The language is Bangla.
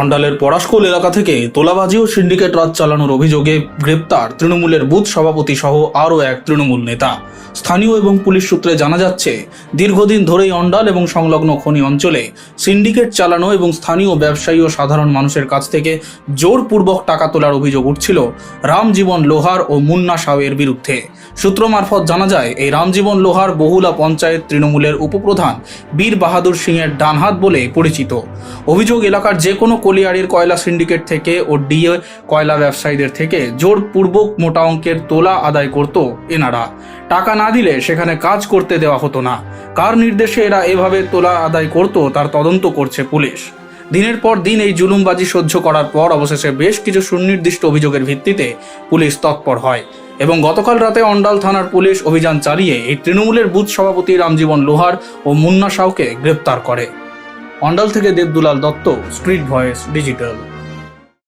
অন্ডালের পরাশকোল এলাকা থেকে তোলাবাজি ও সিন্ডিকেট রাজ চালানোর অভিযোগে গ্রেপ্তার তৃণমূলের বুথ সভাপতি সহ আরও এক তৃণমূল নেতা। স্থানীয় এবং পুলিশ সূত্রে জানা যাচ্ছে, দীর্ঘদিন ধরেই অন্ডাল এবং সংলগ্ন খনি অঞ্চলে সিন্ডিকেট চালানো এবং স্থানীয় ব্যবসায়ী ও সাধারণ মানুষের কাছ থেকে জোরপূর্বক টাকা তোলার অভিযোগ উঠছিল রামজীবন লোহার ও মুন্না সাউয়ের বিরুদ্ধে। সূত্র মারফত জানা যায়, এই রামজীবন লোহার বহুলা পঞ্চায়েত তৃণমূলের উপপ্রধান বীর বাহাদুর সিংয়ের ডানহাত বলে পরিচিত। অভিযোগ, এলাকার যে কোনো কলিয়াড়ির কয়লা সিন্ডিকেট থেকে ও ডিএ কয়লা ব্যবসায়ীদের থেকে জোরপূর্বক মোটা অঙ্কের তোলা আদায় করত এনারা। টাকা না দিলে সেখানে কাজ করতে দেওয়া হতো না। কার নির্দেশে এরা এভাবে তোলা আদায় করত তার তদন্ত করছে পুলিশ। দিনের পর দিন এই জুলুমবাজি সহ্য করার পর অবশেষে বেশ কিছু সুনির্দিষ্ট অভিযোগের ভিত্তিতে পুলিশ তৎপর হয় এবং গতকাল রাতে অন্ডাল থানার পুলিশ অভিযান চালিয়ে এই তৃণমূলের বুথ সভাপতি রামজীবন লোহার ও মুন্না সাউকে গ্রেপ্তার করে। অন্ডাল থেকে Debdulal Dutta, street voice digital.